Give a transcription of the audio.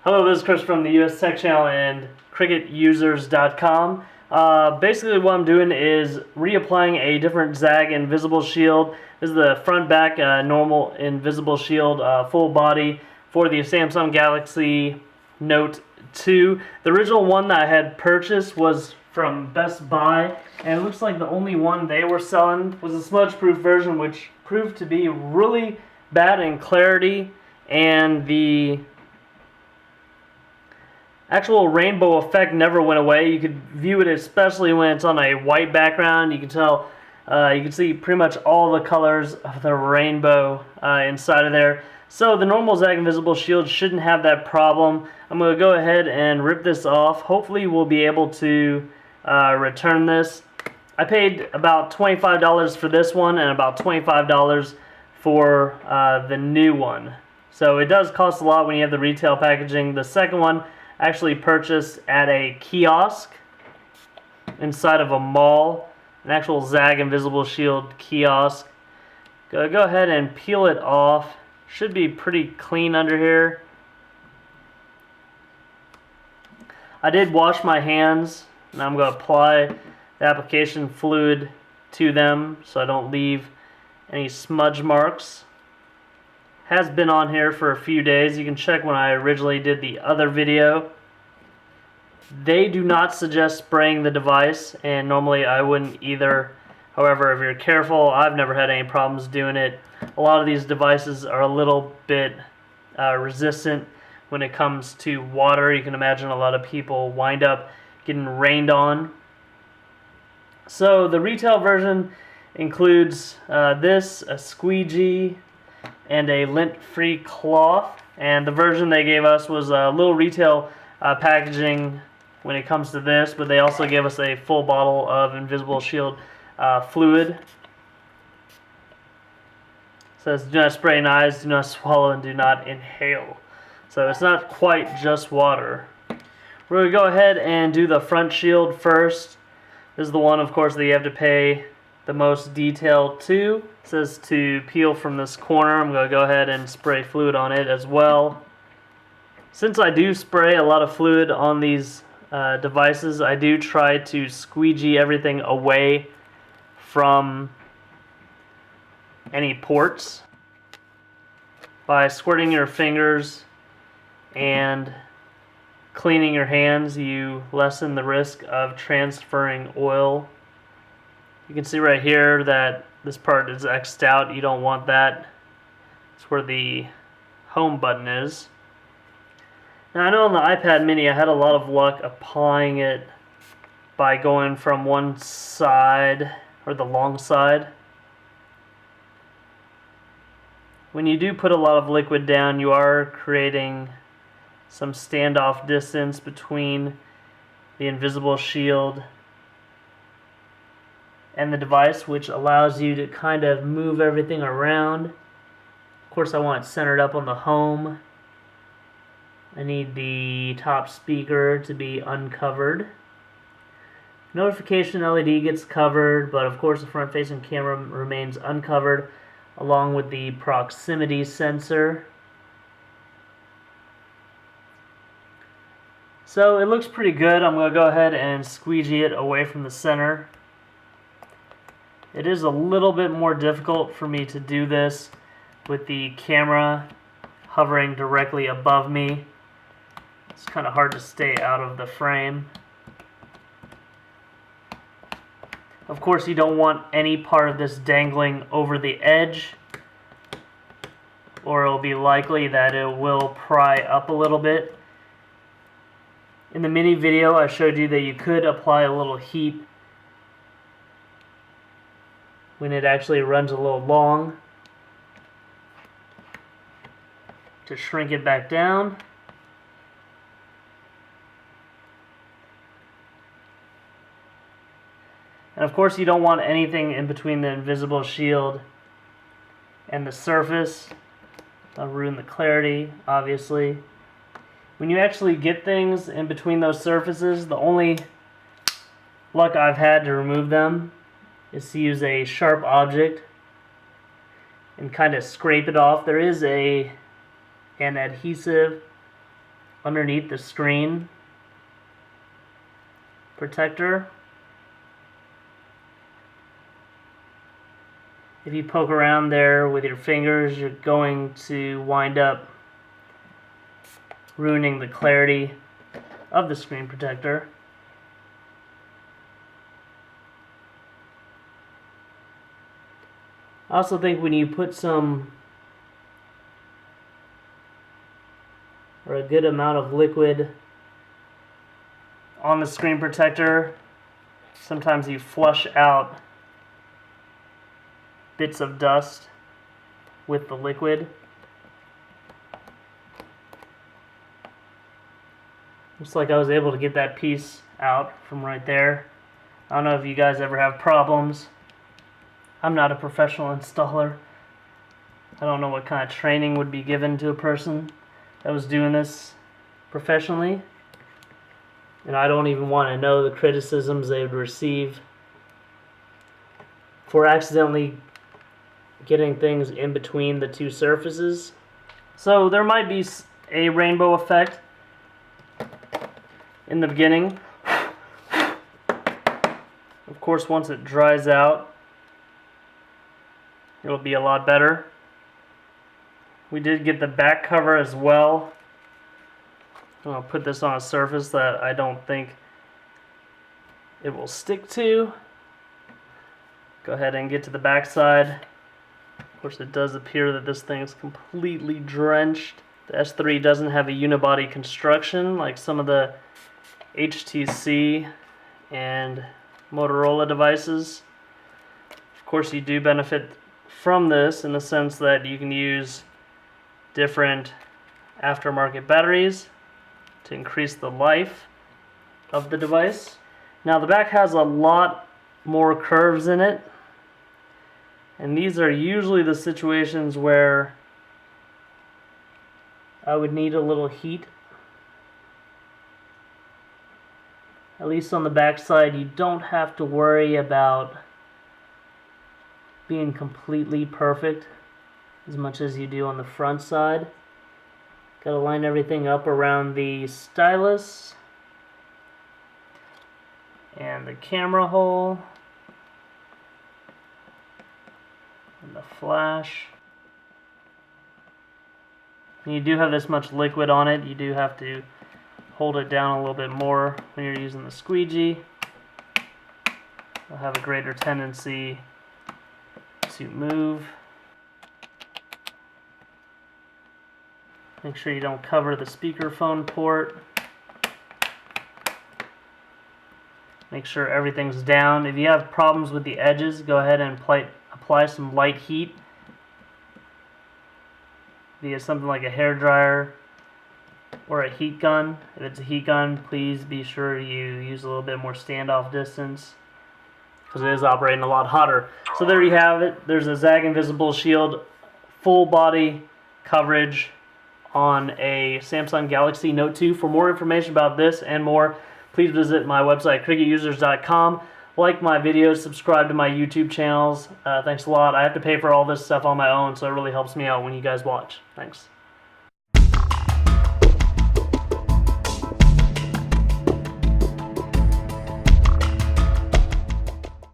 Hello, this is Chris from the US Tech Channel and CricketUsers.com. Basically what I'm doing is reapplying a different ZAGG Invisible Shield. This is the front back normal Invisible Shield full body for the Samsung Galaxy Note 2. The original one that I had purchased was from Best Buy, and it looks like the only one they were selling was a smudge-proof version, which proved to be really bad in clarity, and the actual rainbow effect never went away. You could view it, especially when it's on a white background. You can tell, you can see pretty much all the colors of the rainbow inside of there. So the normal ZAGG Invisible Shield shouldn't have that problem. I'm going to go ahead and rip this off. Hopefully we'll be able to return this. I paid about $25 for this one and about $25 for the new one. So it does cost a lot when you have the retail packaging. The second one actually purchased at a kiosk inside of a mall, an actual ZAGG Invisible Shield kiosk. Go ahead and peel it off. Should be pretty clean under here. I did wash my hands, and I'm going to apply the application fluid to them so I don't leave any smudge marks. Has been on here for a few days. You can check when I originally did the other video. They do not suggest spraying the device, and normally I wouldn't either. However, if you're careful, I've never had any problems doing it. A lot of these devices are a little bit resistant when it comes to water. You can imagine a lot of people wind up getting rained on. So the retail version includes this, a squeegee, and a lint-free cloth. And the version they gave us was a little retail packaging when it comes to this, but they also gave us a full bottle of Invisible Shield fluid. It says, do not spray in eyes, do not swallow, and do not inhale. So it's not quite just water. We're going to go ahead and do the front shield first. This is the one, of course, that you have to pay the most detail to. It says to peel from this corner. I'm going to go ahead and spray fluid on it as well. Since I do spray a lot of fluid on these devices, I do try to squeegee everything away from any ports by squirting your fingers and cleaning your hands. You lessen the risk of transferring oil. You can see right here that this part is X'd out. You don't want that. It's where the home button is. Now I know on the iPad mini I had a lot of luck applying it by going from one side, or the long side. When you do put a lot of liquid down, you are creating some standoff distance between the Invisible Shield and the device, which allows you to kind of move everything around. Of course, I want it centered up on the home. I need the top speaker to be uncovered. Notification LED gets covered, but of course the front-facing camera remains uncovered, along with the proximity sensor. So it looks pretty good. I'm going to go ahead and squeegee it away from the center. It is a little bit more difficult for me to do this with the camera hovering directly above me. It's kind of hard to stay out of the frame. Of course, you don't want any part of this dangling over the edge, or it'll be likely that it will pry up a little bit. In the mini video, I showed you that you could apply a little heat when it actually runs a little long to shrink it back down. And of course you don't want anything in between the Invisible Shield and the surface. That'll ruin the clarity, obviously. When you actually get things in between those surfaces, the only luck I've had to remove them is to use a sharp object and kind of scrape it off. There is an adhesive underneath the screen protector. If you poke around there with your fingers, you're going to wind up ruining the clarity of the screen protector. I also think when you put some or a good amount of liquid on the screen protector, sometimes you flush out bits of dust with the liquid. Looks like I was able to get that piece out from right there. I don't know if you guys ever have problems. I'm not a professional installer. I don't know what kind of training would be given to a person that was doing this professionally. And I don't even want to know the criticisms they would receive for accidentally getting things in between the two surfaces. So there might be a rainbow effect in the beginning. Of course, once it dries out, it'll be a lot better. We did get the back cover as well. I'll put this on a surface that I don't think it will stick to. Go ahead and get to the back side. Of course, it does appear that this thing is completely drenched. The S3 doesn't have a unibody construction like some of the HTC and Motorola devices. Of course, you do benefit from this in the sense that you can use different aftermarket batteries to increase the life of the device. Now, the back has a lot more curves in it, and these are usually the situations where I would need a little heat. At least on the back side, you don't have to worry about being completely perfect as much as you do on the front side. Gotta line everything up around the stylus and the camera hole and the flash. When you do have this much liquid on it, you do have to hold it down a little bit more when you're using the squeegee. It'll have a greater tendency to move. Make sure you don't cover the speakerphone port. Make sure everything's down. If you have problems with the edges, go ahead and apply some light heat via something like a hairdryer or a heat gun. If it's a heat gun, please be sure you use a little bit more standoff distance because it is operating a lot hotter. So there you have it. There's a ZAGG InvisibleSHIELD full body coverage on a Samsung Galaxy Note 2. For more information about this and more, please visit my website, cricutusers.com. Like my videos, subscribe to my YouTube channels. Thanks a lot. I have to pay for all this stuff on my own, so it really helps me out when you guys watch. Thanks.